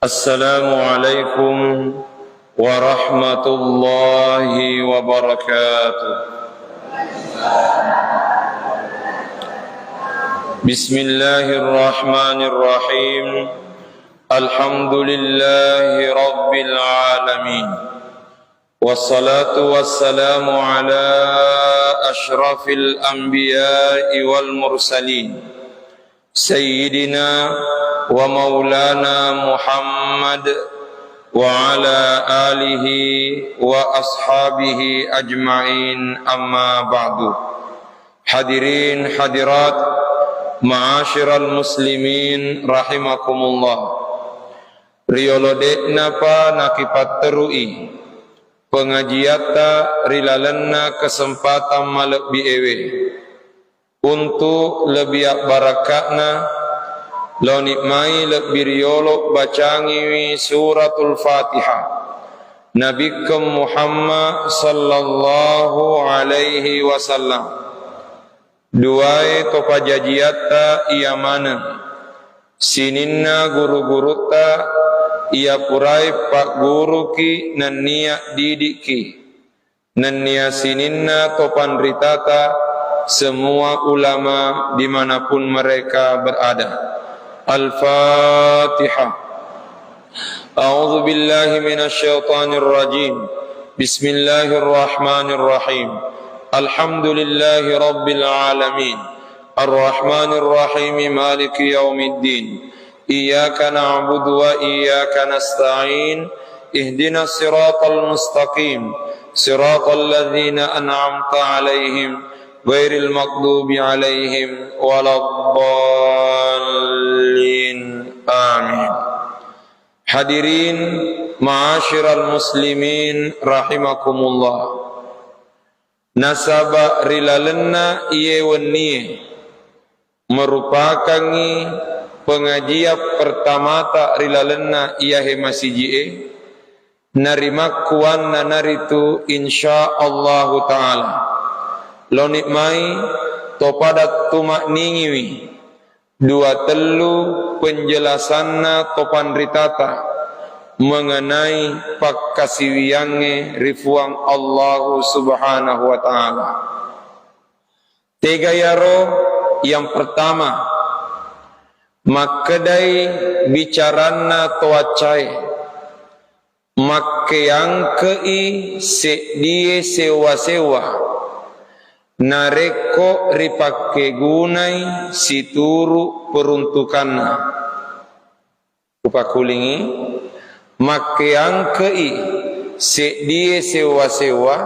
Assalamualaikum warahmatullahi wabarakatuh. Bismillahirrahmanirrahim. Alhamdulillahi rabbil alamin. Wassalatu wassalamu ala ashrafil anbiya'i wal mursalin, Sayyidina wa maulana Muhammad wa ala alihi wa ashabihi ajma'in, amma ba'du. Hadirin hadirat ma'asyiral muslimin rahimakumullah. Riolode napa nakipat terui pengajiata rilalenna kesempatan malek biewe untuk lebih barakatna lo nikmai lebih riolok bacangi suratul Fatihah Nabi Muhammad sallallahu alaihi wasallam. Duai topa jajiata ia mana sininna guru-guruta ia purai pak guru ki nan niat didik ki nan niat sininna topan ritata semua ulama dimanapun mereka berada. Al-Fatihah. A'udzu billahi minasyaitonir rajim. Bismillahirrahmanirrahim. Alhamdulillahi rabbil alamin. Ar-Rahmanir Rahim, Maliki yaumiddin. Iyyaka na'budu wa iyyaka nasta'in. Ihdinas siratal mustaqim. Siratal ladzina an'amta 'alaihim ghairil maghdubi 'alaihim waladdallin. Amin. Hadirin ma'asyiral muslimin rahimakumullah. Nasaba rilalenna iye wennie merupakan pengajian pertama ta rilalenna iyahe masijie narima kuanna naritu insyaallah taala. Lo nikmai topadat tumak ningiwi dua telu penjelasanna topan ritata mengenai pakkasiwiange rifuang Allah subhanahu wa ta'ala. Tiga yaro. Yang pertama, makedai bicarana toacai make yang kei sedie sewa-sewa nareko ripake gunai situru peruntukanna. Upakulingi, make yang kei sedie sewa-sewa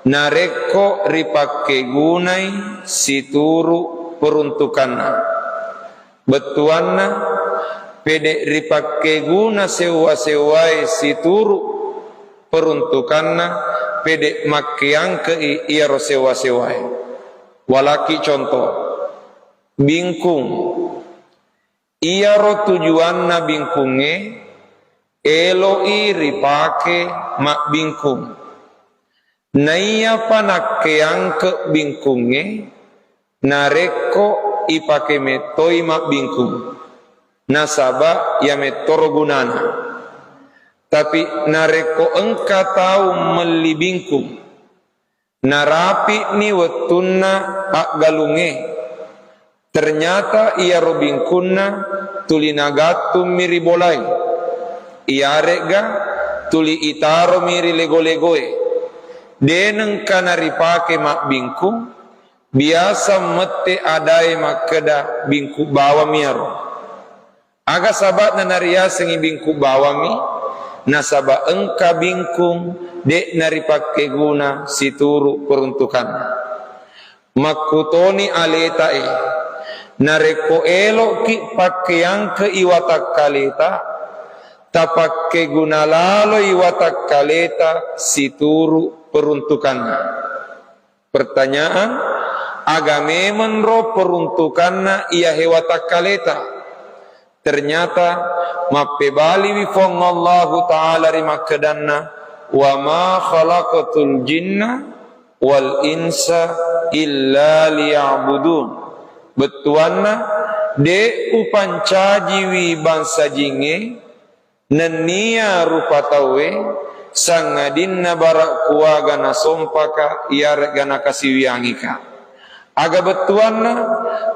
nareko ripake gunai situru peruntukanna. Betuanna pede ripake guna sewa-sewai situru peruntukanna pede makiang ke iaro sewa-sewai. Walaki contoh bingkung iaro tujuanna bingkunge eloi ripake mak bingkung naiya panakeang ke bingkunge nareko ipake metoi mak bingkung nasaba ya metoro gunana. Tapi nareko engka tahu meli bingkung narapi ni wetunna ak galunge ternyata ia ro bingkunna tuli nagatu miri bolai ia rega tuli itaro miri lego-legoe deneng kanari pake mak bingkung biasa mete adai makeda bingku bawa miaro aga sabat na naria sengi bingku bawami nasaba engka bingkung dek nari pakai guna situru peruntukan makutoni aletae nareko elo ki pakai yang ke iwatak kaleta tapakai guna lalo iwatak kaleta situru peruntukan. Pertanyaan, agame menro peruntukanna ia hewatak kaleta ternyata mapebali wifong Allah ta'ala rimakedanna wa ma khalaqatul jinna wal insa illa liya'budun. Betuanna de upancajiwi bangsa jinge nenia rupa tawe sangadinna barak kuaga na sompaka iar gana kasiwiangika aga betuanna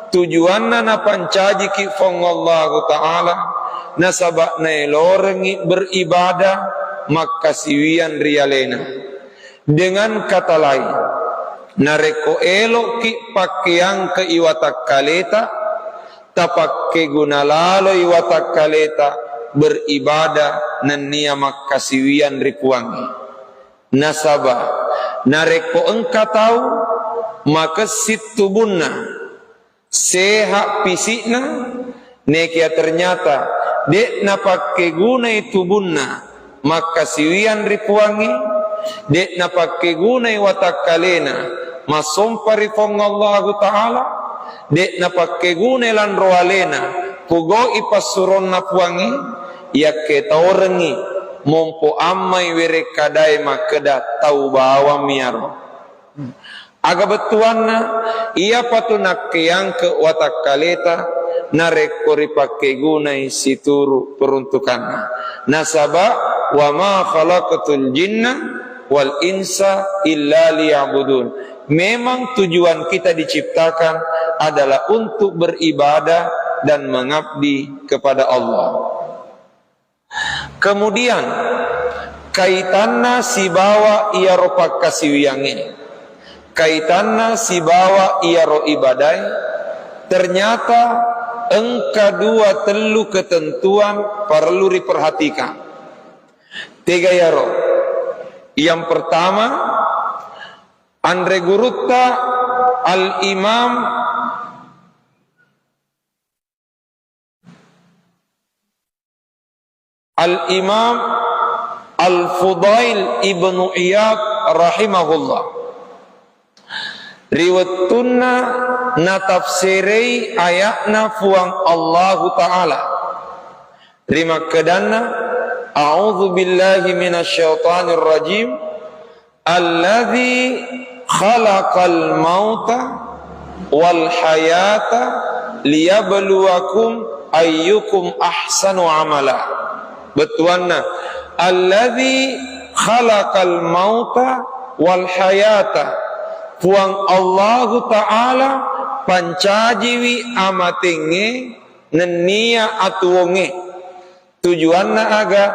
tujuanna na pancaji ki fongallahu ta'ala nasabak na lorengi beribadah makasiwian rialena dengan kata lain nareko elok ki pakaian ke iwatak kaleta tapakke guna lalo iwatak kaleta beribadah nenia makasiwian ripuangi nasabah nareko engka tahu maka situbunna sehat fisikna nekia ternyata dek na pakai guna itu bunna makasiwian ripuangi dek na pakai guna watak kalena masompari fongallahu ta'ala dek na pakai guna lan roalena pugo ipasuron na puangi ya kita orangi mompo amai were kadai makeda tau bawa miaro aga betuanna ia patunak yang ke watak kaleta narekori pakai gunai situru peruntukanna nasaba wa ma khalaqatul jinna wal insa illa liya'budun. Memang tujuan kita diciptakan adalah untuk beribadah dan mengabdi kepada Allah. Kemudian kaitanna si bawa ia ropak kasiwiange, kaitanna si bawa ia ro ibadai, ternyata engka dua telu ketentuan perlu diperhatikan. Tiga yaro. Yang pertama, Andre Gurutta Al-Imam Al-Fudail Ibnu Iyad rahimahullah riwayatuna na tafsirei ayatna fuang Allahu Ta'ala rima kedanna a'udzu billahi minasyaitonir rajim alladzi khalaqal mauta wal hayata liyabluwakum ayyukum ahsanu amala. Betuanna alladzi khalaqal mauta wal hayata puang Allahu Ta'ala pancajiwi amatenge nenia atuonge tujuanna aga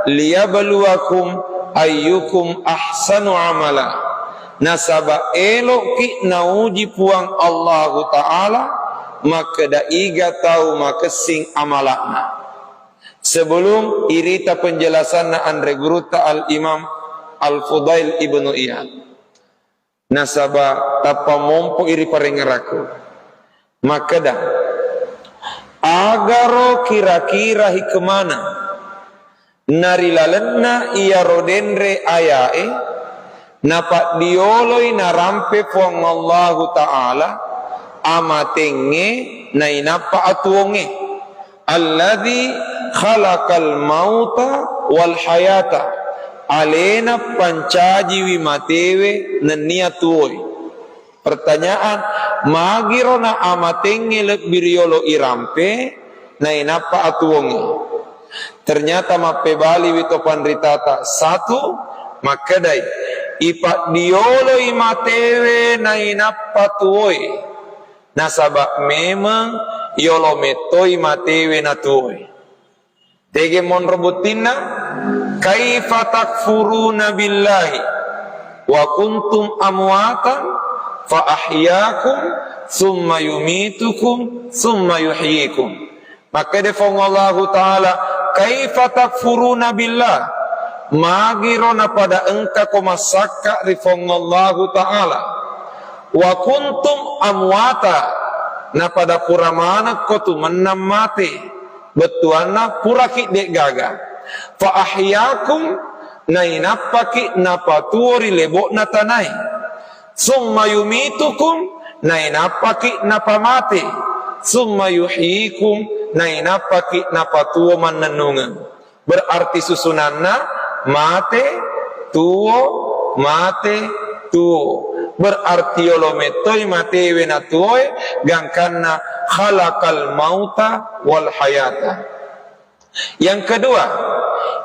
liyabluwakum ayyukum ahsanu amala nasaba eloki nauji puang Allahu Ta'ala maka daiga tahu maka sing amalakna. Sebelum irita penjelasan Andre Gurutta Al-Imam Al-Fudail Ibnu Iyad nasaba tapa mompo iri parengeraku maka dah agaro kira-kira hikmana narilalenna iya rodenre ayae napak dioloi narampe puang Allahu Ta'ala amatenge nainapa atuonge alladzi khalaqal mauta wal hayata alena pancaji wimatewe nenia tuoi. Pertanyaan magirona amatenge lebiriolo irampe nainapa atuonge ternyata mapebali wito pandritata satu makedai ipak diolo imatewe nainapa tuoi nasabak memang yolo metoi matewe na tuoi. Tege mon robotina kaifa takfuruna billahi wa kuntum amwatan fa ahyaakum thumma yumitukum thumma yuhyikum. Maka defong Allahu Ta'ala kaifa takfuruna billah magirona pada engka komasaka rifong Allahu Ta'ala wa kuntum amwata na pada puramana kotu menam mati betuana puraki dek gaga fa ahyaakum nainapaki napatuori lebok natanai summa yumitukum nainapaki napamati summa yuhyikum nainapaki napatuo mananungan. Berarti susunanna mate tuo berarti yolo metoi matewe na tuoe gangkanna khalaqal mauta wal hayata. Yang kedua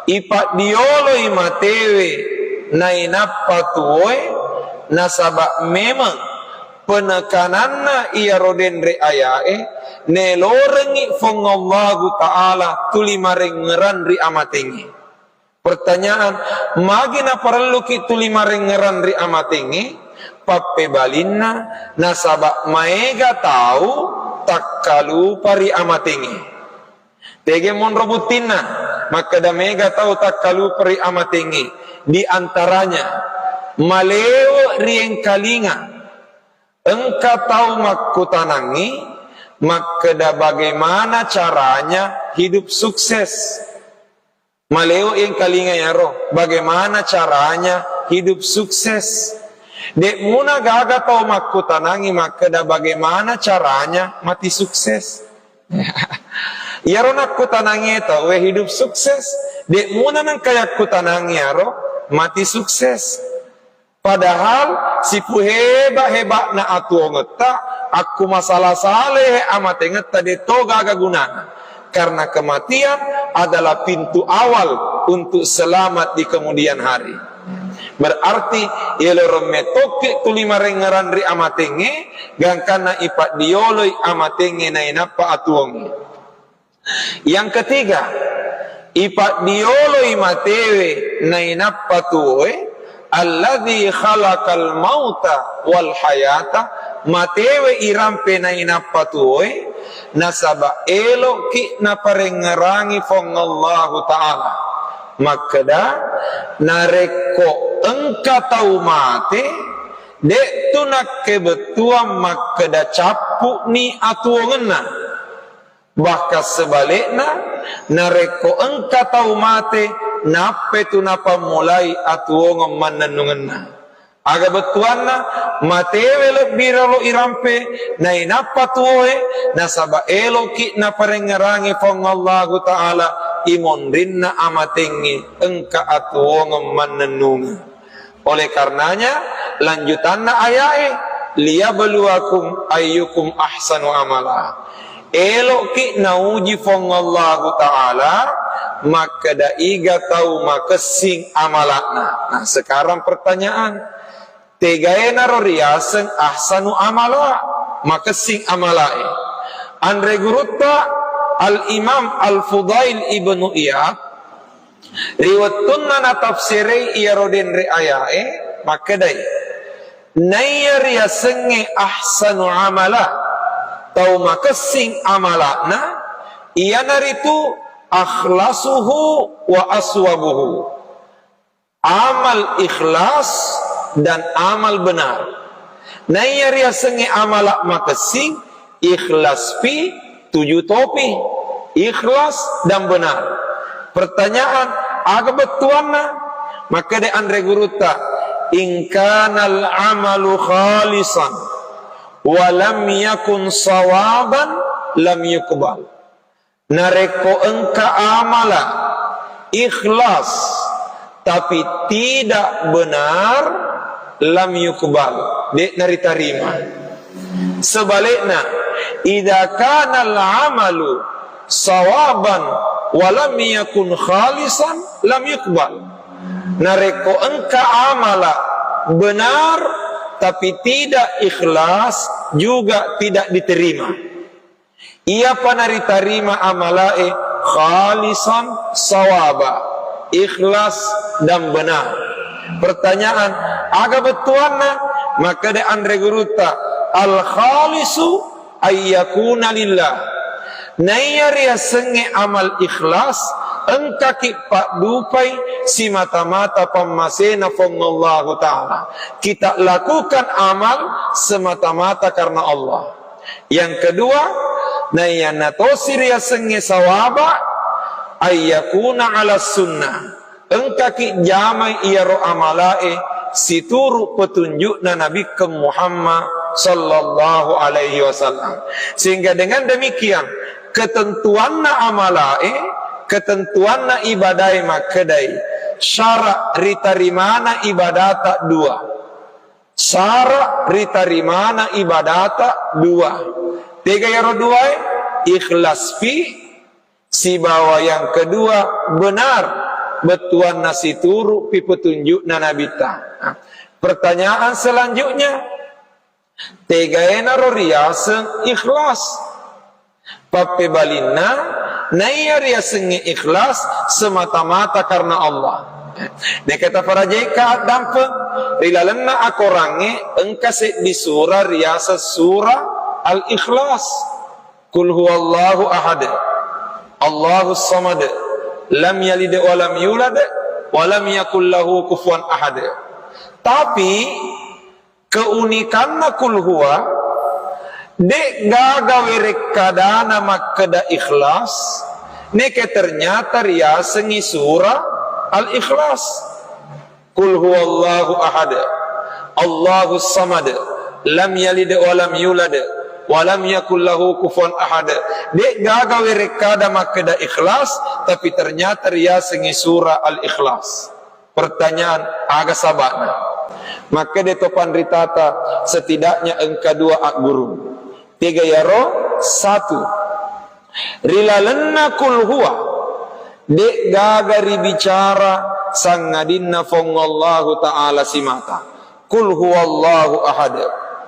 ipat dioloi matewe nainapatuoi nasaba memang penekananna ia roden re ayae nelorengi fongallahu ta'ala tuli marengeran ri amatengi. Pertanyaan, magina perlu ki tuli marengeran ri amatengi pappe balinna nasaba maega tahu takkalu pari amatengi. Tege mon robutinna maka da mega tahu takkalu pari amatengi. Di antaranya maleo rieng kalinga engkau tahu makutanangi maka da bagaimana caranya hidup sukses. Maleo yang kalinga ya roh, bagaimana caranya hidup sukses. Dek muna gaga tahu makutanangi maka da bagaimana caranya mati sukses. Ya roh nak kutanangi tahu hidup sukses. Dek muna nang kayak kutanangi ya roh mati sukses. Padahal si hebat na atuo ngeta aku masalah saleh amat ngeta de toga guna. Karena kematian adalah pintu awal untuk selamat di kemudian hari. Berarti yeloro metoke tulima rengaran ri amatenge gangkana ipat dioloi amatenge na inapa atuongi. Yang ketiga, ipat dioloi matewe na inapa tuoe alladzi khalaqal mauta wal hayata matewe irampe na inapatuoy nasaba elo ki na parengerangi fongallahu ta'ala makada nareko engka tau mate dek tunak kebetuan makada capu ni atuongenna bahkan sebaliknya nareko engka tau mate nape tu napa mulai atuong mananunganna aga betuanna matewe lebih lo irampe na inapa tuoe nasaba eloki na parengarangi fongallahu ta'ala imondrinna amatengi engka atuong mananunga. Oleh karenanya lanjutanna ayae liyabluwakum ayyukum ahsanu amala eloki na uji fongallahu ta'ala maka da iga tahu maka sing amalakna. Nah sekarang pertanyaan, tegaena roriasen ahsanu amala maka sing amalae. Andre gurutta al Imam al Fudail ibnu Iyad riwayatuna na tafsirei iya roden re ayae maka dai naya riasenge ahsanu amala tahu maka sing amalakna iya naritu akhlasuhu wa aswabuhu amal ikhlas dan amal benar. Naya riasengi amalak makasing ikhlas pi 7 topi ikhlas dan benar. Pertanyaan aga betuanna maka de andre guruta in kanal amalu khalisan wa lam yakun sawaban lam yuqbal. Nareko engka amala ikhlas tapi tidak benar lam yuqbal dek naritarima. Sebaliknya idza kana al-amalu sawaban wa lam yakun khalisan lam yuqbal. Nareko engka amala benar tapi tidak ikhlas juga tidak diterima. Ia panari tarima amalae khalisan sawaba ikhlas dan benar. Pertanyaan aga betuanna maka de andre guruta al khalisu ayyakuna lillah nayari senge amal ikhlas engka ki pak dupai si mata-mata pamasena fongallahu ta'ala kita lakukan amal semata-mata karena Allah. Yang kedua nayana tosir ya senge sawaba ayyakuna ala sunnah engka ki jamai iyaro amalae situru petunjuk na Nabi ke Muhammad sallallahu alaihi wasallam. Sehingga dengan demikian ketentuan na amalae ketentuan na ibadai makadai syarat ritarimana ibadata 2 syarat ritarimana ibadata 2 tiga yaro 2 ikhlas fi si bawa yang kedua benar betuan nasi turu pi petunjuk na nabita. Pertanyaan selanjutnya, tegaena riaseng ikhlas. Pape balina naya riaseng ikhlas semata-mata karena Allah. Nek kata para jeka dampe rilalenna akorange engkase di surah riasa surah al-ikhlas. Qul huwallahu ahad, Allahus samad, lam yalid wa lam yulad wa lam yakul lahu kufuwan ahad. Tapi keunikanna kul huwa dek gaga werekadana makkada ikhlas neke ternyata riasengi surah al-ikhlas. Qul huwallahu ahad, Allahus samad, lam yalid wa lam yulad wa lam yakul lahu kufuwan ahad. Dek gaga werekada makkada ikhlas tapi ternyata riasengi surah al-ikhlas. Pertanyaan agak sabana. Maka dia topan ritata setidaknya engka dua ak guru. Tiga yaro, satu. Rilalenna kul huwa. Dek gagari bicara sangadinna fongallahu ta'ala simata. Kul huwallahu ahad.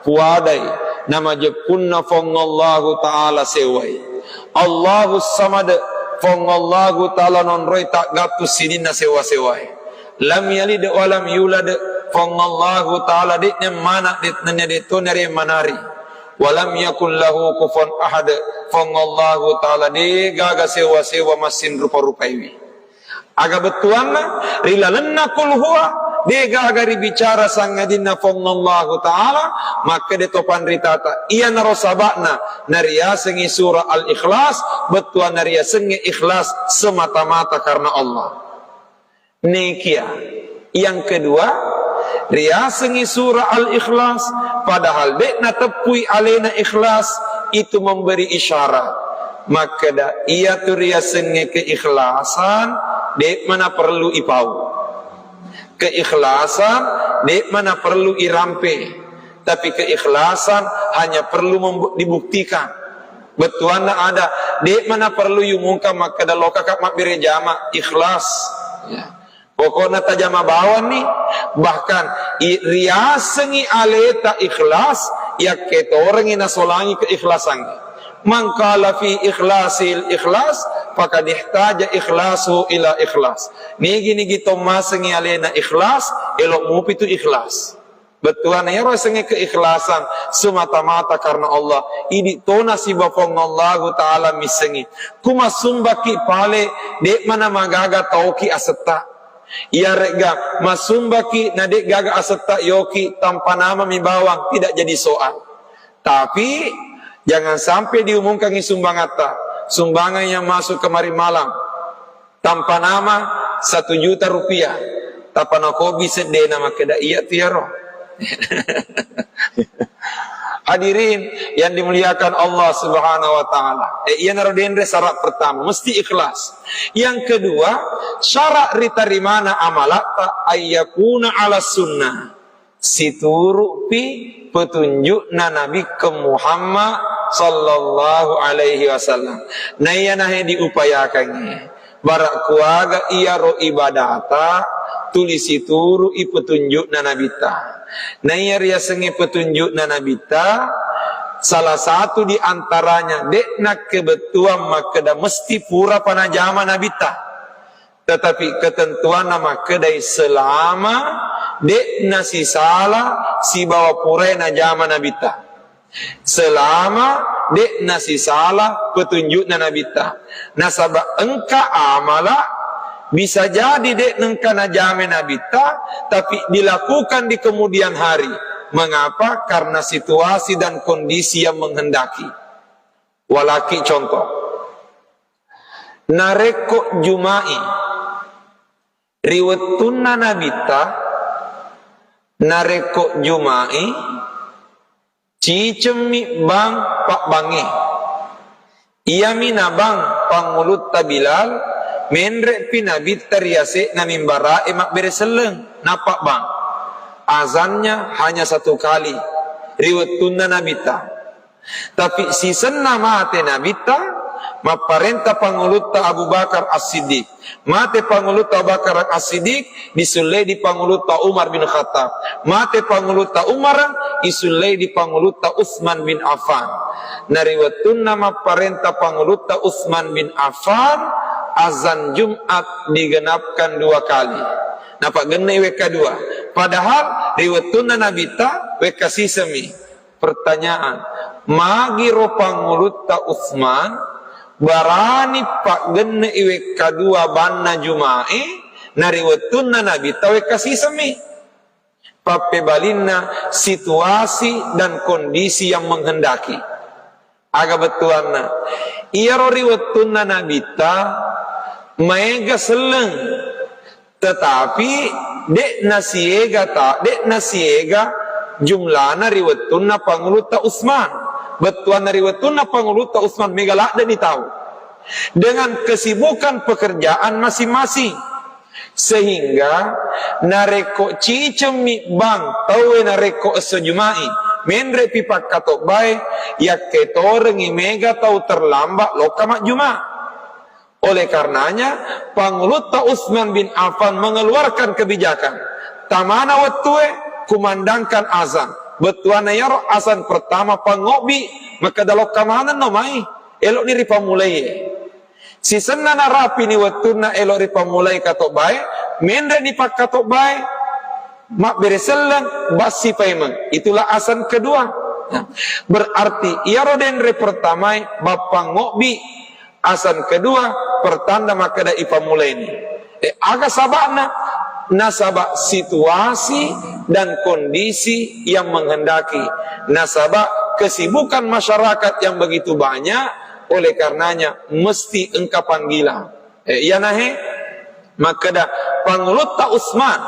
Puadai nama jepunna fongallahu ta'ala sewai. Allahus samad fongallahu ta'ala nonroi tak gatus sidinna sewa-sewai. Lam yalid wa lam yulad fongallahu ta'ala ditnya mana ditnya ditu nari manari. Walam yakul lahu kufuwan ahad fongallahu ta'ala di gaga sewa-sewa masin rupa-rupaiwi. Aga betuanna rilalenna kul huwa di gaga ribicara sangadinna fongallahu ta'ala maka di topan ritata iya narosabakna nariya sengi surah al-ikhlas betuan nariya sengi ikhlas semata-mata karena Allah. Nikia. Yang kedua, riasengi surah al-ikhlas padahal dekna tepui alena ikhlas itu memberi isyarat. Maka dah ia tu riasengi keikhlasan dek mana perlu ipau. Keikhlasan dek mana perlu irampe. Tapi keikhlasan hanya perlu dibuktikan. Betuana ada dek mana perlu yumungka maka dah lokakak mak birejama ikhlas. Ya. Pokoknya tajama bawan nih, bahkan riasengi aleta ikhlas, ya ketoreng ina solangi keikhlasan. Mangkala fi ikhlasil ikhlas, maka dihtaja ikhlasu ila ikhlas. Nigi gitu masengi alena ikhlas, elok mupi itu ikhlas. Betulan ya rosengi keikhlasan semata-mata karena Allah. Ini tona si bapong Allah Ta'ala misengi. Kuma sumbaki pale dek mana magaga tauki aseta. Ya rega masumbaki nadek gaga aseta yoki tanpa nama mi bawang tidak jadi soal. Tapi jangan sampai diumumkan sumbangata sumbangan yang masuk kemari malam tanpa nama 1 juta rupiah. Tapana kobi sedih nama keda iya tiaro. Hadirin yang dimuliakan Allah Subhanahu wa taala. Ia narodendre syarat pertama mesti ikhlas. Yang kedua, syarat ritarimana amalata ayyakuna ala sunnah. Situru pi petunjukna Nabi ke Muhammad sallallahu alaihi wasallam. Nah iya nahe diupayakannya. Barak kuaga iya ro ibadata tulisi turu i petunjukna nabita. Naya riasengi petunjukna nabita salah satu di antaranya dekna kebetuan makeda mesti pura panajama nabita. Tetapi ketentuan nama kedai selama dekna si salah si bawa pura najama nabita. Selama dekna si salah petunjukna nabita. Nasabah engka amala bisa jadi dek nengkana jame nabita tapi dilakukan di kemudian hari. Mengapa? Karena situasi dan kondisi yang menghendaki. Walaki contoh. Nareko Jumai riwetuna nabita nareko Jumai cicemi bang pak bangi. Ia mina bang pangulut tabilal menrek pinabit teriase na mimbara emak bereseleng napak bang azannya hanya 1 kali riwetuna nabita tapi sisen nama te nabita maparenta panguluta Abu Bakar As-Siddiq. Mate panguluta Abu Bakar As-Siddiq disulai di panguluta Umar bin Khattab. Mate panguluta Umar isulai di panguluta Utsman bin Affan. Nariwatun nama parenta panguluta Utsman bin Affan azan Jumat digenapkan 2 kali. Napa genai WK 2. Padahal riwatun nabita WK sisemi. Pertanyaan, magiro panguluta Utsman barani pak genne iwe kadua banna Jumae nariwetun nabi tawe kasih semi pape balinna situasi dan kondisi yang menghendaki aga betuanna iya riwetun nabi ta maega seleng tetapi dek nasiega jumlahna riwetun panguluta Utsman. Betuan dari wetuna panguluta Utsman megalak dan tahu dengan kesibukan pekerjaan masing-masing sehingga nareko cicemi bang tahu nareko sejumai menre pipak katok bae ya ketorengi mega tahu terlambat lokamak Jumat. Oleh karenanya panguluta Utsman bin Affan mengeluarkan kebijakan tamana wetue kumandangkan azan. Betuana yaro asan pertama pangobi maka dalok kamanan no mai elok ni ripamulai si senna narapi ni wetuna elok ripamulai katok bae mendre ni pak katok bae mak bereselang basi payment itulah asan kedua. Berarti yaro denre pertama bapa ngobi asan kedua pertanda maka da ipamulai ni aga sabakna nasabak situasi dan kondisi yang menghendaki, nasabak kesibukan masyarakat yang begitu banyak, oleh karenanya mesti engkau panggilan. Ya nahe, maka dah panguluta Utsman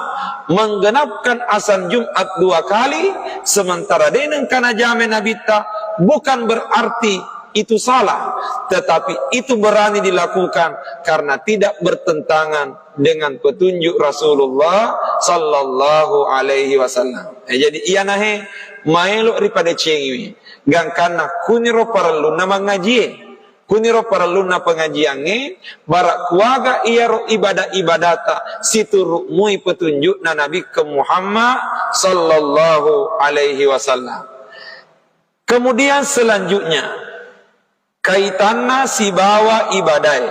menggenapkan azan Jumat 2 kali, sementara deneng kana jame nabita bukan berarti itu salah, tetapi itu berani dilakukan karena tidak bertentangan dengan petunjuk Rasulullah sallallahu alaihi wasallam. Jadi iya nahe maelo ripada cengi gangkana kuniro paralun na mengaji kuniro paralun na pengajiange barak kuaga iyaro ibadah-ibadata siturumui petunjuk na Nabi ke Muhammad sallallahu alaihi wasallam. Kemudian selanjutnya kaitanna si bawa ibadai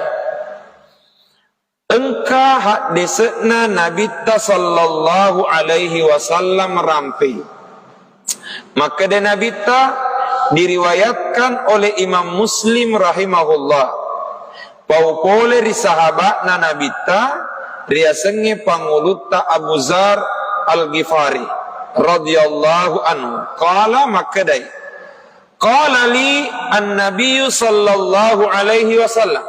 engka hak desekna Nabi sallallahu alaihi wasallam rampi maka de Nabi diriwayatkan oleh Imam Muslim rahimahullah paupole ri sahabat na Nabi riasenge panguluta Abu Zar Al-Ghifari radhiyallahu anhu qala makadai qala li an-nabiy sallallahu alaihi wasallam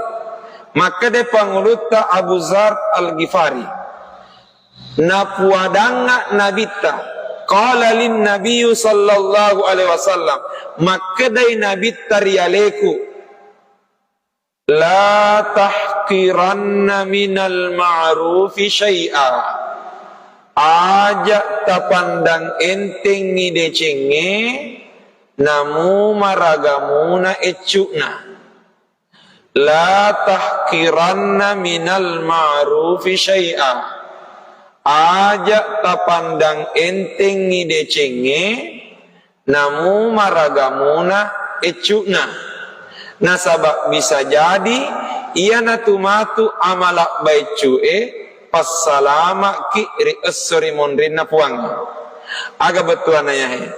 maka de panguluta Abu Zar Al-Ghifari na puadanga nabita qala lin nabiy sallallahu alaihi wasallam maka de nabita rialeku la tahqiranna minal ma'rufi syai'a aja tapandang enteng ni decenge namu maragamuna ecukna la tahqiranna minal ma'rufi syai'a aja tapandang enteng ni decenge namu maragamuna ecukna nasabak bisa jadi ia natumatu amalak baicue pas salama ki ri assori mondrinna puang aga betuananya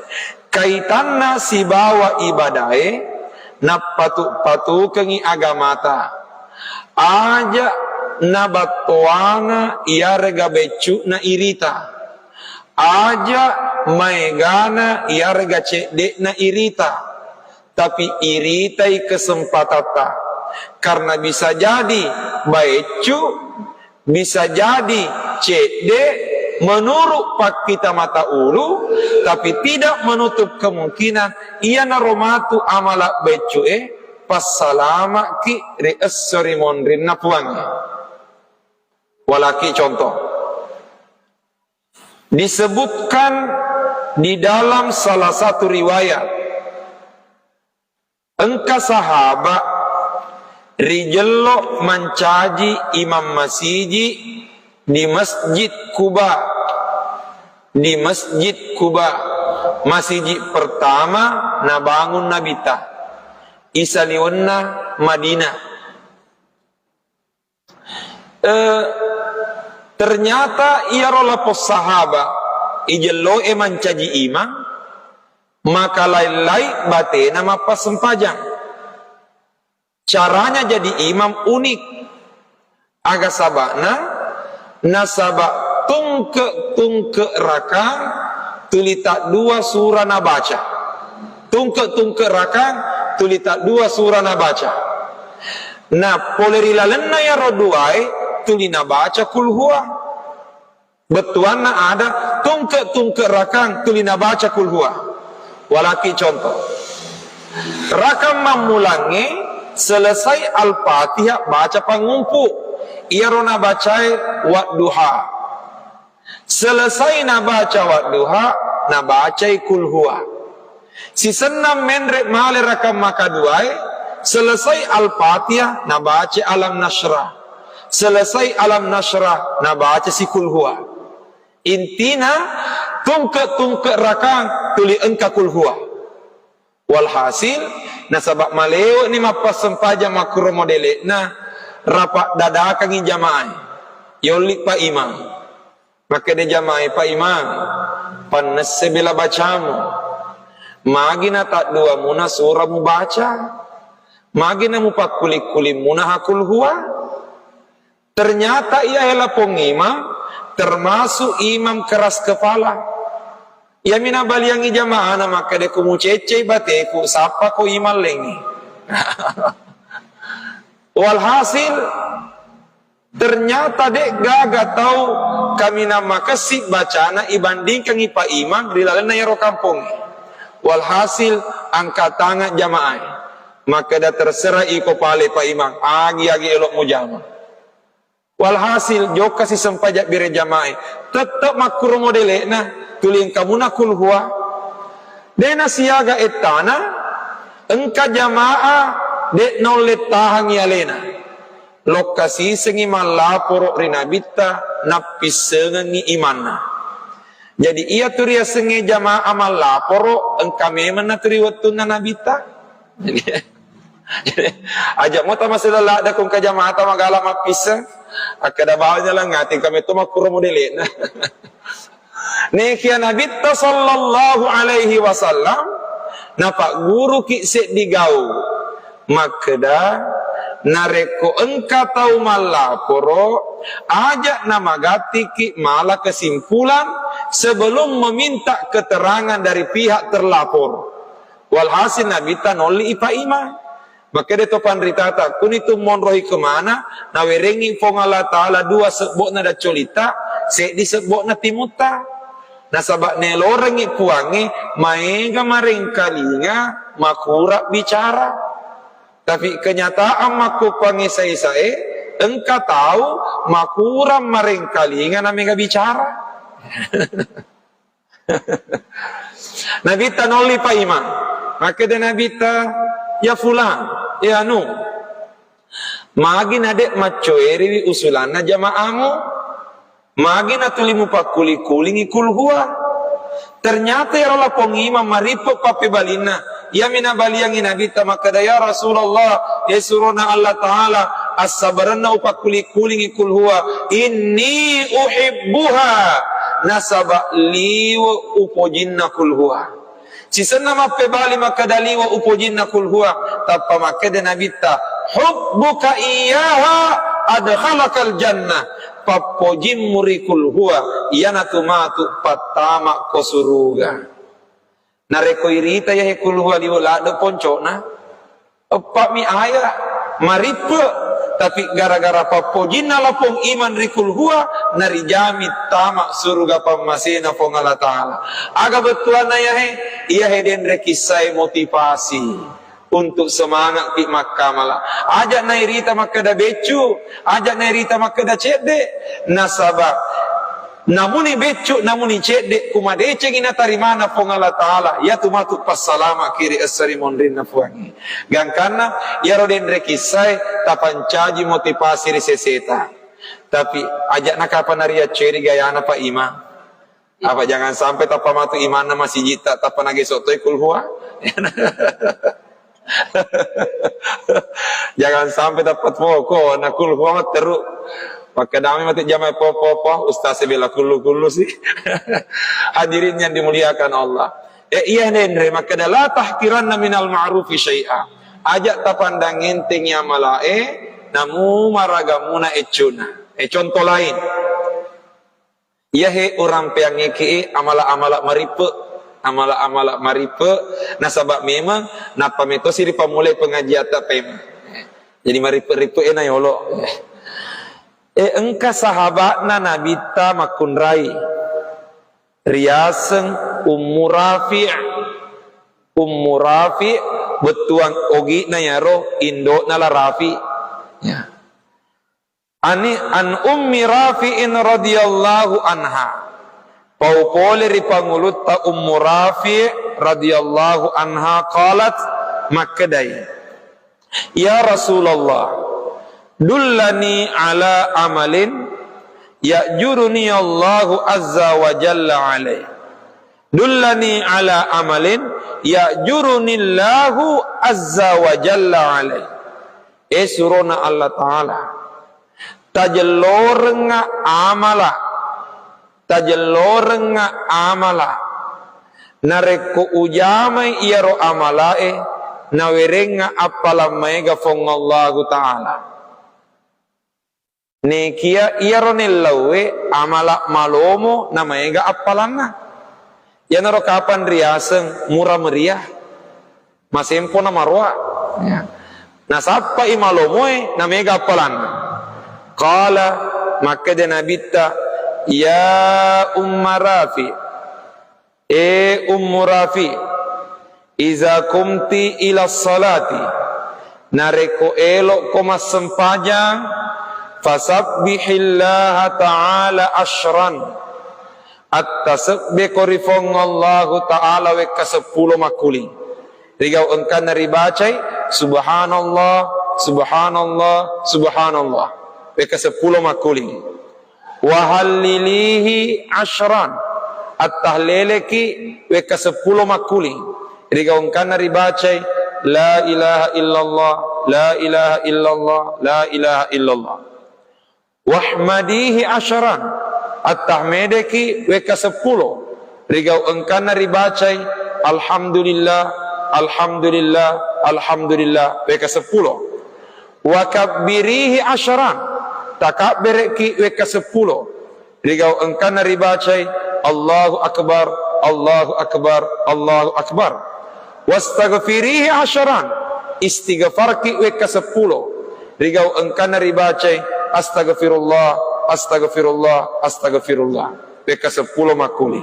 kaitanna si bawa ibadae na patu kengi agamata aja na batuana ia rega becu na irita aja maegana ia rega cedek na irita tapi iritai kesempatata karena bisa jadi becu bisa jadi cedek menurut pak kita mata ulu tapi tidak menutup kemungkinan ia naromatu amalak becue pas salama ki re'assari mondrin napuangi walaki contoh disebutkan di dalam salah satu riwayat engka sahabat Rijello mencaji imam masjid di Masjid Quba. Di Masjid Quba, masjid pertama na bangun Nabi ta. Isaliwanna Madinah. Ternyata ia rola pos sahaba ijello mencaji imam, maka lain-lain bate nama pas sempajang. Caranya jadi imam unik. Agak sabakna nasabak tungke rakang tulita 2 surah na baca. Tungke rakang tulita 2 surah na baca. Nah, polerilalenna ya roduai tulina baca kul huwa. Betuanna ada tungke rakang tulina baca kul huwa. Walaki contoh. Rakam memulangi selesai Al-Fatihah baca pangumpu. Ia rona bacai wat duha. Selesai na baca wat duha, na bacai kul huwa. Si senam menrek male rakam maka duai. Selesai Al-Fatihah, na baca alam nasrah. Selesai alam nasrah, na baca si kul huwa. Intina tungke rakang tuli engka kul huwa. Walhasil nasabak maleo ni mapas sempaja makro modele na rapat dadakan jamaah yolik pak imam. Maka dia jamaah pak imam panas sebila bacamu magina tak 2 muna surah mu baca, magina mu pak kulik muna hakul huwa. Ternyata ia adalah pengimam, termasuk imam keras kepala. Ya mina baliangi jamaah na maka de ku mucece bateku sapa ko imal lengi. Walhasil ternyata dek gaga tahu kami nama kasih bacana ibandingkan ipa imam dilalena yaro kampung. Walhasil angkat tangan jamaah. Maka dah terserah iko pale pa imam agi elok mujama. Walhasil jok kasih sempajak bire jamaah tetap makro modele na tuling kamu nakul huwa dena siaga etana engka jamaah dek nolet tahang yalena lokasi sengi malaporo rinabita napis sengi imana. Jadi ia turia sengi jamaah malaporo engka memang naturi watuna nabita. Jadi ajak mo tama sila ada kung ka jamaah tama gala mapisa akada bawanya lang ngati kami tu makuro modele. Nekia Nabi sallallahu alaihi wasallam napa guru ki se digau makda nareko engka tau malaporo ajak nama gati ki malah kesimpulan sebelum meminta keterangan dari pihak terlapor. Walhasil Nabi tanoli ipa imam. Maka dia topan ritata kunitu monrohi kemana na werengi pongala taala 2 sebok na da colita se di sebok na timuta. Nasabak nelorengi kuangi maenga maring kalinga makura bicara. Tapi kenyataan maku kuangi sai engka tahu makura maring kalinga namanya bicara. Nabi tanoli pa imam. Maka dia Nabi ta ya fulan ya anu magin adek macoeri usulana jamaamu magin atulimu pakuli kulingi kul huwa. Ternyata ya Allah pengimam maripo pape balina ya mina baliangi Nabi ta maka ya Rasulullah ya suruna Allah taala as-sabarna upakuli kulingi kul huwa inni uhibbuha nasaba liwa upojinna kul huwa. Sisana mape bali maka daliwa upojinna kul huwa tapa maka de Nabi ta hubbuka iyaha adkhalakal jannah papojim murikul huwa yana tumatu patama kosuruga nareko irita ya kul huwa liwala de poncona apa mi aya maripe tapi gara-gara papojinna lapong iman rikul huwa narijami tamak surga pamasina pong Allah Ta'ala. Aga betulan na iya heden rekisai motivasi untuk semangat pi makamala. Ajak nairita makada becu, ajak nairita makada cede nasabak. Namuni becu, namuni cede kumadece ngina tarimana pong Allah Ta'ala. Ya tumatu pas salama kiri asari mondrin na puangi. Gangkana ya roden rekisai tapancaji motivasi riseseta. Tapi ajak nak kapan naria ceri gaya apa iman. Apa jangan sampai tapa matu iman masih jita tapa nage sotoi kulhua. Jangan sampai dapat pokok nak kulhua teruk. Pakai dami mati jamai popo ustaz bela kullu sih. Hadirin yang dimuliakan Allah. Iya nendre maka la tahkiranna minal ma'rufi syai'a. Ajak tapandang enteng ya malae namu maragamuna ecuna. Contoh lain. Iya he orang peangeke amala-amala maripe nasabak memang napa metosi di pamulai pengajian ta pem. Jadi maripe-ripe ena yolo. Engka sahabatna Nabi ta makunrai riaseng Ummu Rafi betuang ogi na yaro indo na la Rafi ya. An Ummi Rafi'in radhiyallahu anha paupole ripangulut ta Ummu Rafi' radhiyallahu anha qalat makadai ya Rasulullah dullani ala amalin ya'juruni Allahu azza wa jalla alaih. Dullani ala amalin ya'juruni Allahu azza wa jalla alaih. Surona Allah Ta'ala tajallorenga amala nareko ujamai iaro amalae nawerenga apalamaega fong Allahu Ta'ala. Nekia iaronelawe amala malomo namaega appalanga. Yanaro kapan riaseng murah meriah masempo na marwa. Ya. Nasapa imalomoe namaega appalanga. Qala maka de nabita ya Umma Rafi Ummu Rafi iza kumti ila salati nareko elok komas sempajang fasabbihillaha ta'ala ashran at-tasbih korifong Allahu ta'ala we kasepuluh makuli rigau engkan naribacai subhanallah subhanallah subhanallah we kasepuluh makuli wahallilihi ashran at-tahlileki we kasepuluh makuli rigau engkan naribacai la ilaha illallah la ilaha illallah la ilaha illallah wahmadihi asyaran at-tahmideki weka 10 rigau engkana ribacai alhamdulillah alhamdulillah alhamdulillah weka 10 wa kabbirihi asyaran takabbereki weka 10 rigau engkana ribacai Allahu akbar Allahu akbar Allahu akbar wastaghfirihi asyaran istighfarki weka 10 rigau engkana ribacai Astaghfirullah, astaghfirullah, astaghfirullah. Beka 10 makuli.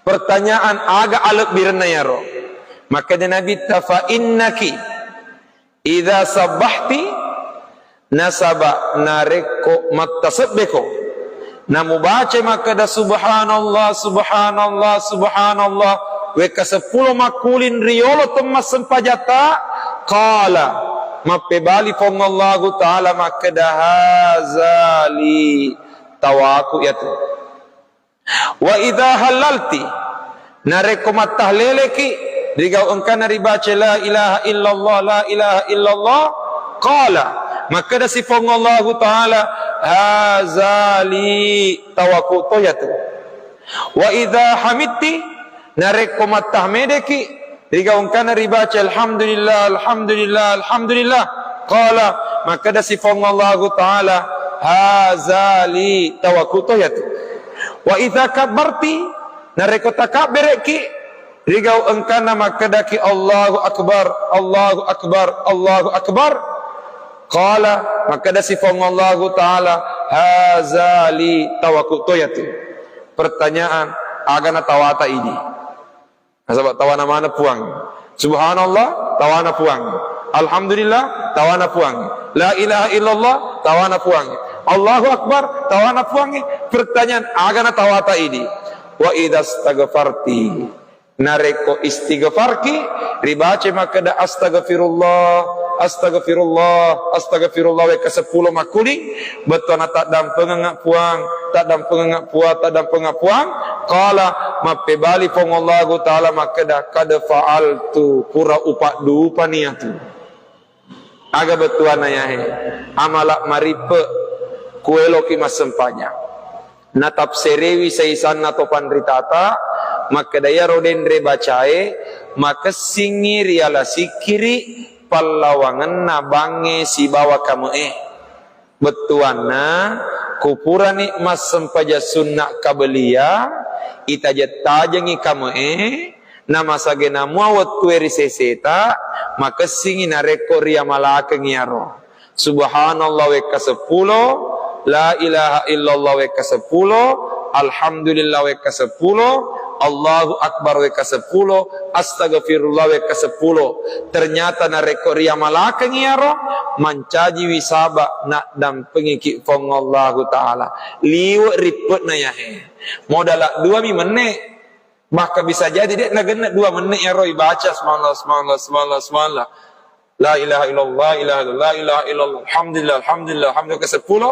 Pertanyaan agak alek birna ya roh. Maka dia Nabi tafa innaki idza sabbahti nasaba nareko mattasabbeko. Namu baca maka da subhanallah, subhanallah, subhanallah. Beka 10 makulin riolo temas sempajata qala mapebali fong Allahu Ta'ala maka dahazali tawaku yatu wa idha halalti nareko matahleleki rigau engkana ribaca la ilaha illallah la ilaha illallah qala maka dah si fong Allahu Ta'ala hazali tawaku to yatu wa idha hamidti nareko matahmedeki rigau engkana ribaca alhamdulillah alhamdulillah alhamdulillah qala maka da sifong Allah Ta'ala hazali tawakutoyatu wa idza kabbarti nareko takabbereki rigau engkana maka daki Allahu akbar Allahu akbar Allahu akbar qala maka da sifong Allah Ta'ala hazali tawakutoyatu. Pertanyaan agana tawata ini nasabak tawana mana puang. Subhanallah tawana puang. Alhamdulillah tawana puang. La ilaha illallah tawana puang. Allahu akbar tawana puang. Pertanyaan agana tawata ini. Wa idza astaghfarti nareko istighfarki ribace maka da astaghfirullah astagfirullah, astagfirullah we ke-10 makuli, betul tak dam pengengak puang, tak dam pengengak puang, tak dam pengengak puang, qala mape bali pongallahu taala makada kad fa'altu pura upak du paniatu. Aga betuan ayahe, amalak maripe kuelo ki masempanya. Natap serewi saisan nato pandritata, maka daya rodendre bacae, maka singir yala sikiri pallawangan na bange si bawa kamu betuana kupurani mas sempaja sunnah kabelia itaja tajangi kamu nama sagena muawat tueri seseta maka singina rekor ya malaka ngiyaro subhanallah we ka-10 la ilaha illallah we ka-10 alhamdulillah we ka-10 Allahu Akbar we ka-10 astagfirullah we ka-10 ternyata na rekor ya malaka ngiyaro mancaji wisaba nak dampengi ki fong Allahu taala liwa ripet na yahe modalak 2 menit maka bisa jadi dia nak kena 2 menit ya roy baca subhanallah la ilaha illallah la ilaha illallah alhamdulillah alhamdulillah ke-10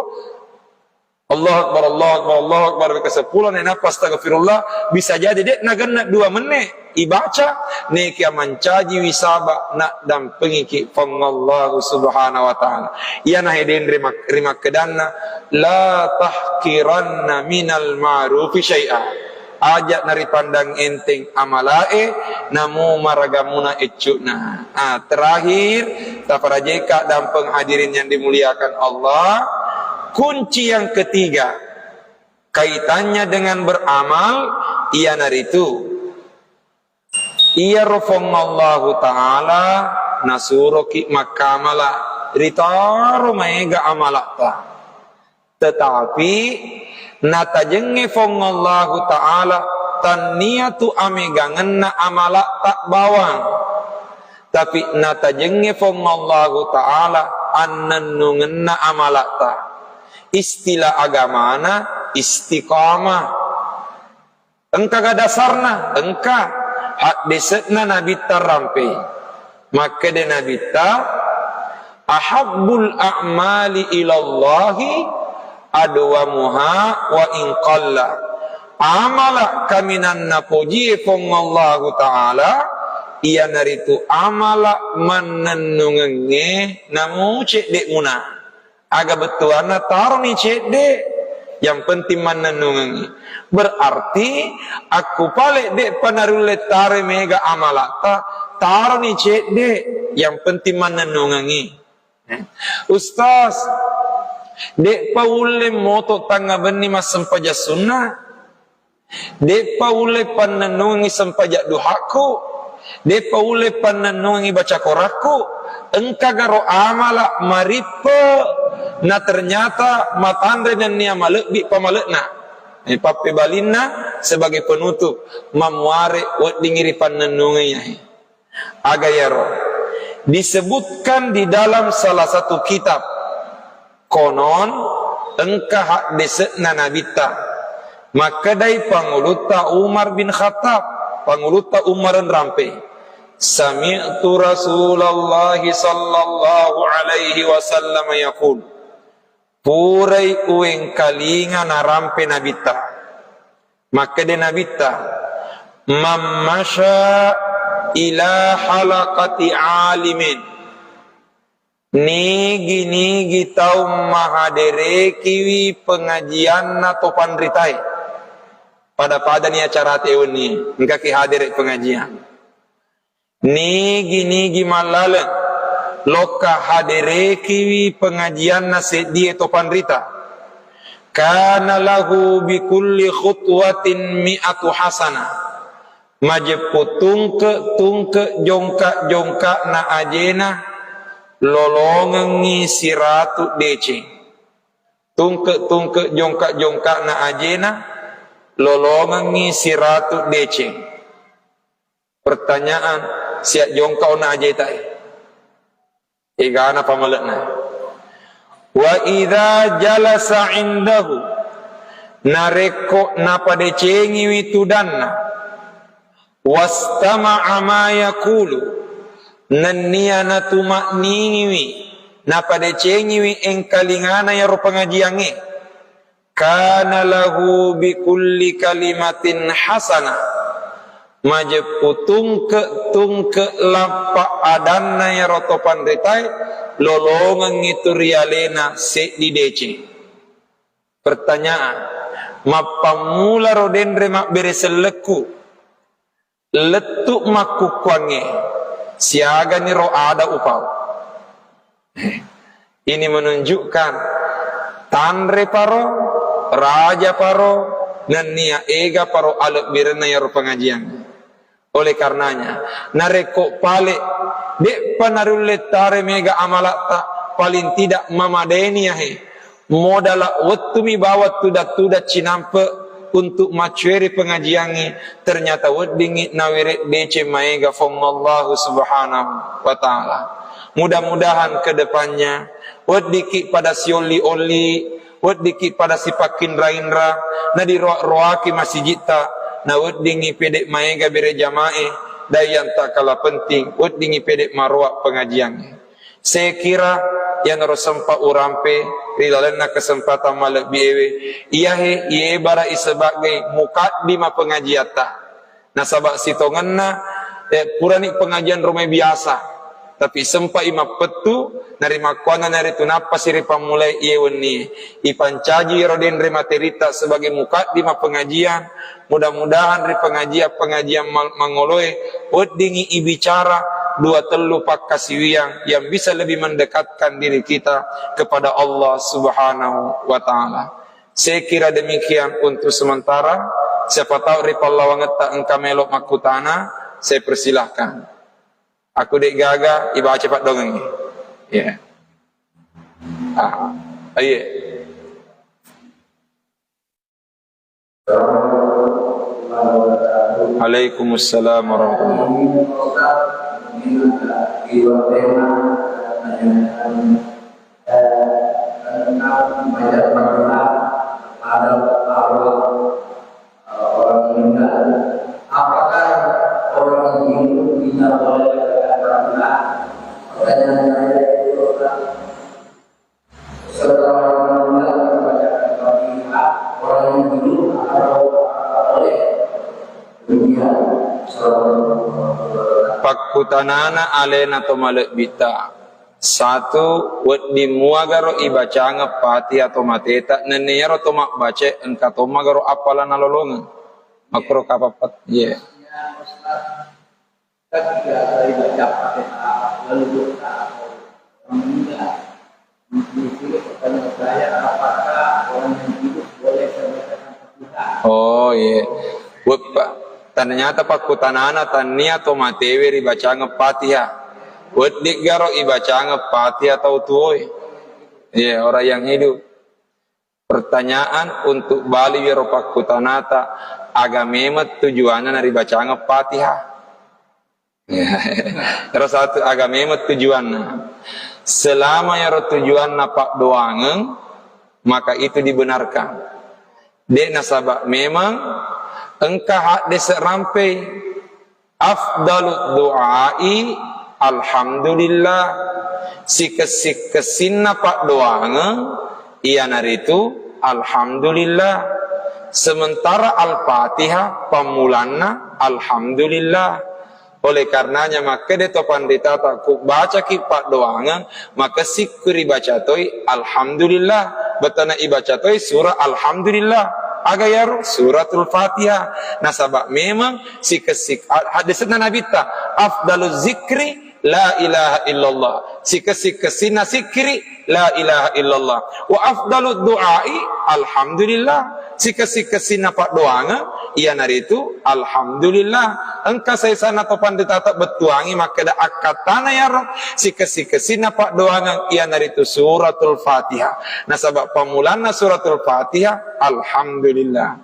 Allah Akbar ke-10 nena astagfirullah bisa jadi dia nak kena 2 menit ibaca neki mancaji wisaba nak dampengi ki fong Allah subhanahu wa taala ya nah den rimak kedanna la tahqiranna minal ma'rufi syai'a ajak nari pandang enteng amalae namu maragamuna ecuna. Terakhir tafarajeka dan penghadirin yang dimuliakan Allah, kunci yang ketiga kaitannya dengan beramal ia naritu ia rofongallahu taala nasuroki makamala ritaro maega amalata tetapi natajenge fongallahu ta'ala taniyatu amegangenna amalak tak bawang tapi natajenge fongallahu ta'ala annanungenna amalak tak istilah agamana istiqamah engka gadasarna engka hak desetna nabi tarampe maka de nabi ta ahabbul a'mali ilallahi adwamuha wa in qalla amala kaminan napuji fongallahu taala ia naritu amala manannungenge namu cek dek muna aga betuana tarni cek dek yang penting manannungenge berarti aku pale dek panarule tare mega amalata tarni cek dek yang penting manannungenge Ustaz dek paule moto tangga beni mas sempaja sunnah dek paule pananungi sempaja duhaku dek paule pananungi baca koraku engka garo amala maripe na ternyata matandre dan niama lebih pamalekna pape balinna sebagai penutup mamuare wat dingiri pananunginya agayaro disebutkan di dalam salah satu kitab konon engkah hak desetna nabita maka dai panguluta Umar bin Khattab panguluta Umaran rampe sami'tu Rasulullah sallallahu alaihi wasallam yaqul purai ueng kalinga na rampe nabita maka de nabita mammasha ila halaqati alimin nigi tau mahadere kiwi pengajian atau pandritai pada ni acara teun ni engka ki hadere pengajian nigi malale loka hadere kiwi pengajian nase die to pandrita kana lahu bi kulli khutwatin mi'atu hasanah majepu tungke jongka na ajena lolongengi siratu dece tungke jongka na ajena lolongengi siratu dece pertanyaan siap jongka na aje tai igana pamalekna wa idza jalasa indahu nareko napa decengi witudanna wastama'a ma yaqulu nanniana tumakniniwi na pada cengiwi engkalingana ya ro pengajiange kana lahu bi kulli kalimatin hasana majeputung ke lapa adanna ya rotopan ritai lolongan itu rialena se di dece. Pertanyaan, mapamula rodendre mak bereseleku letuk maku kwange siaga ni ro ada upau. Ini menunjukkan tanre paro raja paro dan nia ega paro alek birena ya ro pengajian. Oleh karenanya nareko pale dek panarulle tare mega amalata paling tidak mamadeni yahe modala wattumi bawa tuda cinampe untuk macueri pengajiangi ternyata weddingi nawere dece maega fongallahu subhanahu wa ta'ala. Mudah-mudahan kedepannya weddiki pada sioli oli weddiki pada sipakin raindra nadi roaki masjidta na weddingi pedek maega bere jamae dayan tak kalah penting weddingi pedek marwa pengajian. Saya kira yang harus sempat urampe rilalena kesempatan malak biewe iahe ie bara sebagai mukaddimah pengajiata nasabak sitonganna purani pengajian rumah biasa tapi sempat ima petu nari makwana nari tunapa siri pamulai ie weni ipancaji roden re materita sebagai mukaddimah pengajian. Mudah-mudahan dari pengajian mangoloe weddingi ibicara dua telu pak kasiwiang yang bisa lebih mendekatkan diri kita kepada Allah Subhanahu wa ta'ala. Saya kira demikian untuk sementara. Siapa tahu ripallawang tak engka melok makutana, saya persilahkan. Aku dek gaga iba cepat dongeng. Ya. Ayo. Waalaikumsalam warahmatullahi apakah orang Hindu bisa boleh berkata setelah orang muda membacakan Fatihah orang Hindu atau boleh demikian. Pakutanana alena to malek bita satu wet di muagaro ibaca ngepati atau mateta neneyaro to mak baca engka to magaro apalan alolongan makro kapapat ye ketika saya baca Fatihah lalu doa meninggal disuruh pertanyaan saya apakah orang yang hidup boleh membacakan Fatihah. Oh iya wet ternyata pakutanana tania to matewe ribaca ngepati ya wet digaro ibaca ngepati atau tuoi iya orang yang hidup. Pertanyaan untuk Bali wiro pakutanata agamemet tujuannya nari baca ngepatiha. Terus satu agamemet tujuannya selama yaro tujuan napak doangeng maka itu dibenarkan. Dek nasabak memang engkau hak desa rampai afdalut doai alhamdulillah sikesin napak doangeng ia naritu alhamdulillah sementara al-fatihah pamulanna alhamdulillah. Oleh karenanya maka de topan ditata ku baca kipak doangan maka sikuri baca toi alhamdulillah betana ibaca toi surah alhamdulillah agayar suratul fatihah nasabak memang sikesik hadisna nabi ta afdaluz zikri la ilaha illallah sikesina sikri la ilaha illallah wa afdalud du'ai alhamdulillah sikesina pak doanga ia naritu alhamdulillah engka saya sana topan ditata betuangi maka da akatana ya roh sikesina pak doanga ia naritu suratul fatihah nasabak pamulana suratul fatihah alhamdulillah.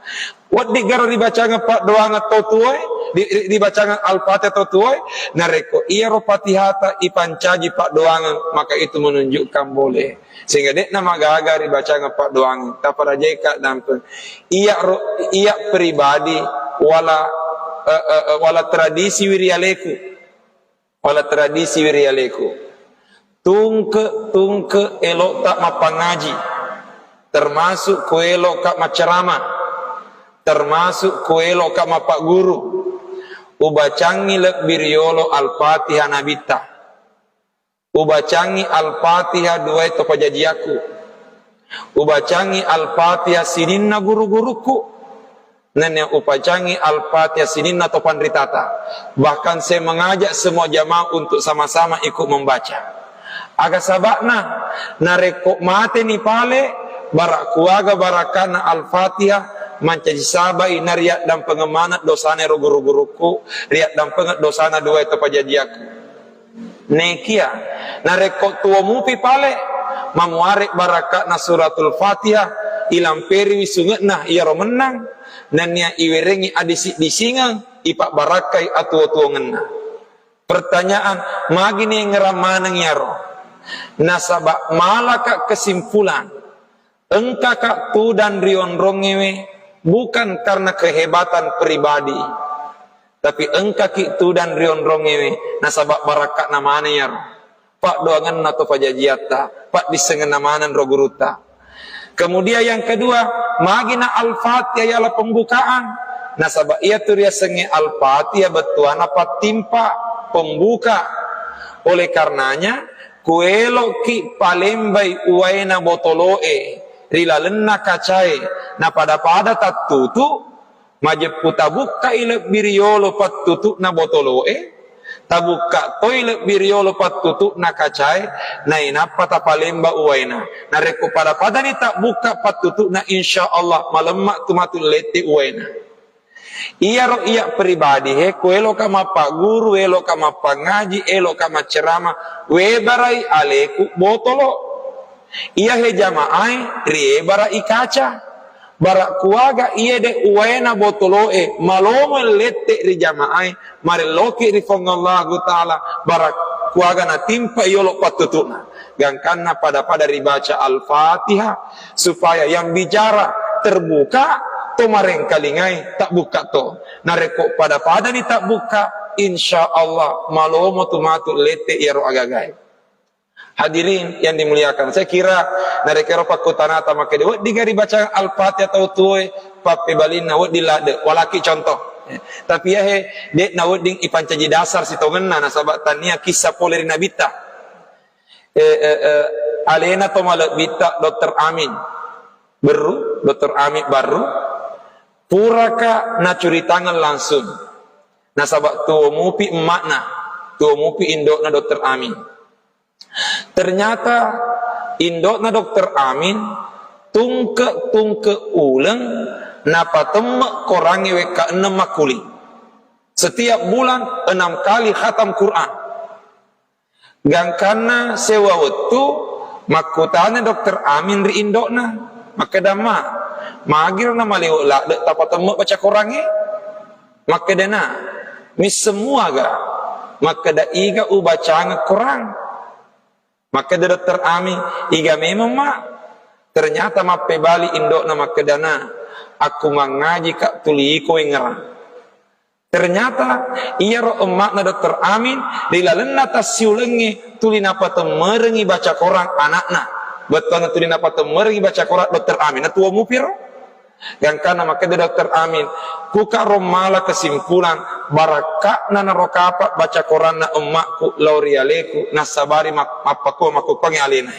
Wat digaro dibaca ngepak doang atau tuoi dibaca al-fatihah atau tuoi nareko iya ro patihata ipancaji pak doang maka itu menunjukkan boleh sehingga dek nama gaga dibaca ngepak doang tak pada jeka dampun iya pribadi wala tradisi wirialeku wala tradisi wirialeku. Tungke elok tak mapangaji, termasuk ku elok kak maceramah, termasuk ku elok kak mapak guru. Ubacangi lek biriolo al-Fatihah nabita. Ubacangi al-Fatihah dua itu pajajiaku. Ubacangi al-Fatihah sininna guru-guruku. Nenek upacangi al-Fatihah sininna topan ritata. Bahkan saya mengajak semua jamaah untuk sama-sama ikut membaca. Aga sabakna narekok mate ni pale barak kuaga barakana al-Fatihah mancaji sabai nariat dan pengemanat dosane rogu-roguruku riat dan penget dosana dua itu pajajiaku. Nekia narekok tua mupi pale mamuarek barakana suratul Fatihah ilamperi wisungetna iya romenang nania iwerengi adisi disingang ipak barakai atu-atu ngenna. Pertanyaan magini ngeramanang yaro nasabak malaka kesimpulan engka kak tu dan rion rongewe bukan karena kehebatan pribadi, tapi engka ki tu dan rion rongewe nasabak barakat namane yaro pak doangan nato pajajiata pak disengen namanan roguruta. Kemudian yang kedua magina al-Fatihah ialah pembukaan nasabak ia tu ria senge al-Fatihah betuan apa timpa pembuka. Oleh karenanya kuelo ki palembai uwaina botoloe rilalenna kacai na pada tatutu majepu tabukka ile biriolo patutu na botoloe tabukka toile biriolo patutu na kacai na inapa ta palemba uwaina na reku pada ni tak buka patutu na insyaallah malemak tumatul lete uwaina. Iya ro iya pribadi he kuelo kama pak guru elo kama pangaji elo kama ceramah webarai aleku botolo iya he jamaai rie bara ikaca bara kuaga iya de uwena botolo malomo lette ri jamaai mare loki ri fongallahu taala bara kuaga na timpa yolo patutuna gangkanna pada ribaca al-Fatihah supaya yang bicara terbuka to mareng kalingai tak buka to nareko pada ni tak buka insyaallah malomo tumatu lete yaro agagai. Hadirin yang dimuliakan, saya kira narekero pakutanata make dewe digari baca al-Fatihah atau tuwe pape balina wed dilade walaki contoh. Tapi ya he dek na weding ipancaji dasar si tongenna nasabak tania kisah poleri nabita. Alena to malabita Dr. Amin. Beru Dr. Amin baru puraka na curitangan langsung. Nasabak tuwa mupi emakna, tuwa mupi indokna Dr. Amin. Ternyata indokna Dr. Amin tungke uleng napa temek korangi weka 6 makuli. Setiap bulan 6 kali khatam Quran. Gangkana sewa waktu makutane Dr. Amin ri indokna maka dama magir na maliw la tapa temek baca korangi maka dana mis semua ga maka da iga ubacanga Quran. Maka Dr. Ami iga memang mak ternyata mape bali indok nama kedana aku mengaji kak tuli ko ngerang. Ternyata iya ro emak na Dr. Amin dilalena tasiulenge tuli napa temerengi baca Quran anakna betul tuli napa temerengi baca Quran Dr. Amin na tua mupiro yang kana maka Dr. Amin kuka romala kesimpulan barakak na narokapa baca Quran na emakku laurialeku nasabari mapaku maku pangalina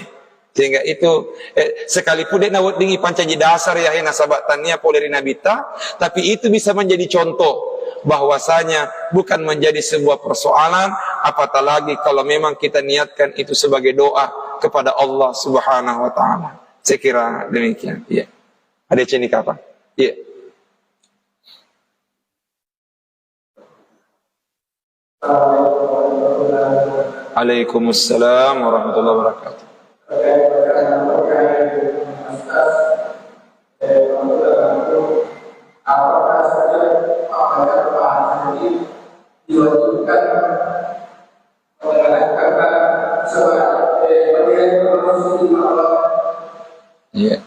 sehingga itu sekalipun dia nawat dingi pancaji dasar ya nasabat tania poleri nabita tapi itu bisa menjadi contoh bahwasanya bukan menjadi sebuah persoalan apatah lagi kalau memang kita niatkan itu sebagai doa kepada Allah Subhanahu wa taala. Saya kira demikian. Iya. Ada cini kapan? Iya. Waalaikumsalam warahmatullahi wabarakatuh. diwajibkan karena Iya.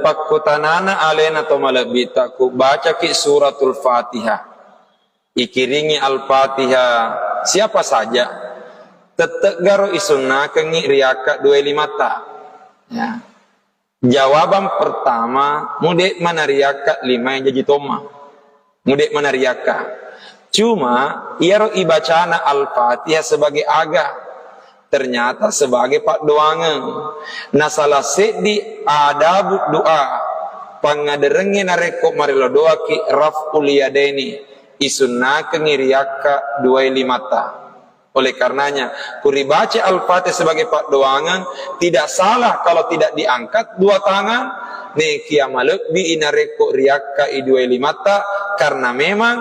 Pakutanana alena to malabita ku baca ki suratul Fatihah ikiringi al-Fatihah siapa saja tetegaro isunna kengi riaka 25 ta. Ya. Jawaban pertama, mudek mana riaka 5 yang jadi toma. Mudek mana riaka. Cuma iaro ibacana Al-Fatihah sebagai aga. Ternyata sebagai pak doangan. Nah salah di adabut doa. Pangaderengin nareko marilo doa ki raf'ul yadaini. Isunna kengi riaka 25 ta. Oleh karenanya, kuri baca Al-Fatihah sebagai pak doangan, tidak salah kalau tidak diangkat 2 tangan. Ne kiamaluk bi inareko riaka 25 ta, karena memang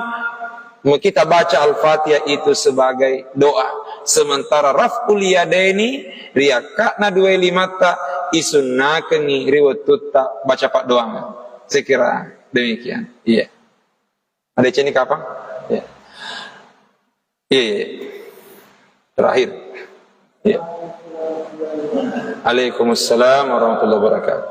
kita baca Al-Fatihah itu sebagai doa. Sementara raf'ul yadaini riaka na 25 ta isunna kengi riwatut ta baca pak doangan. Saya kira demikian. Iya. Ada cini kapan? Iya. Iya. Terakhir. Ya. Waalaikumsalam warahmatullahi wabarakatuh.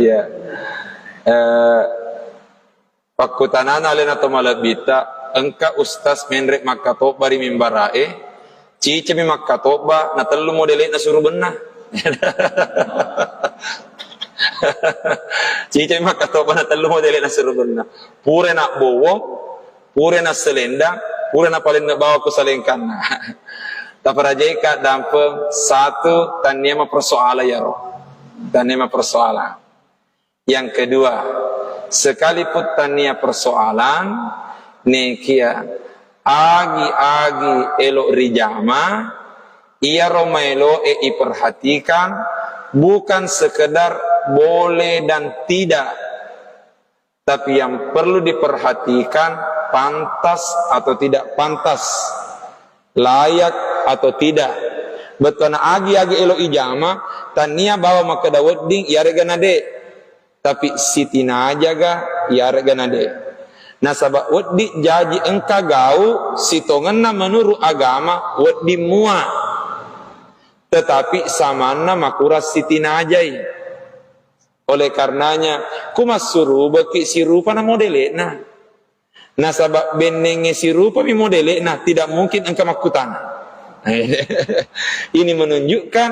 Ya. Pakutanana lena to malabita engka ustaz menrek makato bari mimbarae cice mi makato ba na telu modele na suruh benah. Cice mi makato ba na telu modele na suruh benah. Pure na bowo, pure na selendang, pure na paling na bawa ku salengkan. Taparajeka dampem satu tanema persoalan ya roh. Tanema persoalan. Yang kedua, sekalipun tania persoalan nekia agi elok rijama ia romaelo iperhatikan bukan sekedar boleh dan tidak, tapi yang perlu diperhatikan pantas atau tidak pantas, layak atau tidak. Betul na agi elok ijama tania bawa maka dawudding ya reganade, tapi sitina jaga ya reganade. Nah sabab waddi jaji engka gau sitonganna menurut agama waddi mua, tetapi samana makuras sitina ajai. Oleh karenanya kumas suruh beki si rupa na modelena. Nah sabab benenge si rupa mi modelena tidak mungkin engka makutana. Ini menunjukkan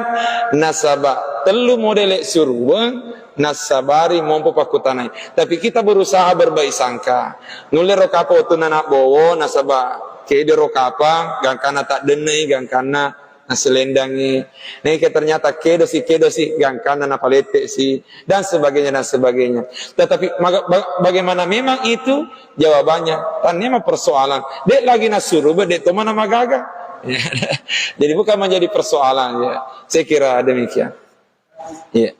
nasabah telu modele surubeng nasabari mompo pakutanai. Tapi kita berusaha berbaik sangka. Nulir rokapa otu nanak bowo nasabah kede rokapa gangkana tak denei gangkana naselendangi. Nih ternyata kedo si gangkana napalete si dan sebagainya dan sebagainya. Tetapi bagaimana memang itu jawabannya. Tanya mah persoalan. Dek lagi nasurubeng dek to mana magaga. Jadi bukan menjadi persoalan ya. Saya kira demikian. Ya.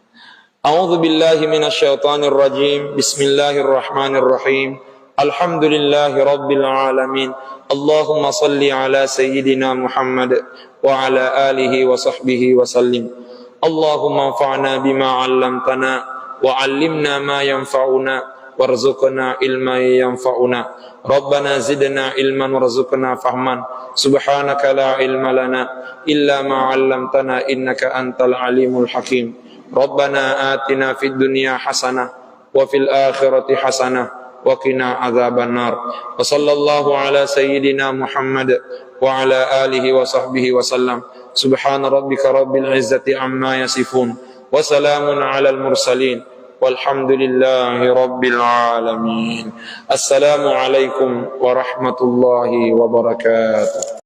A'udzu billahi minasyaitonir rajim. Bismillahirrahmanirrahim. Alhamdulillahi rabbil alamin. Allahumma salli ala sayyidina Muhammad wa ala alihi wa sahbihi wa sallim. Allahumma anfa'na bima 'allamtana wa 'allimna ma yanfa'una warzuqna ilman yanfa'una. Rabbana zidna ilman warzuqna fahman. Subhanaka la ilma lana illa ma 'allamtana innaka antal alimul hakim. Rabbana atina fid dunya hasanah wa fil akhirati hasanah wa qina adzaban nar. Wa sallallahu ala sayyidina Muhammad wa ala alihi wa sahbihi wa sallam. Subhana rabbika rabbil izzati amma yasifun wa salamun alal mursalin. Walhamdulillahi rabbil alamin. Assalamualaikum warahmatullahi wabarakatuh.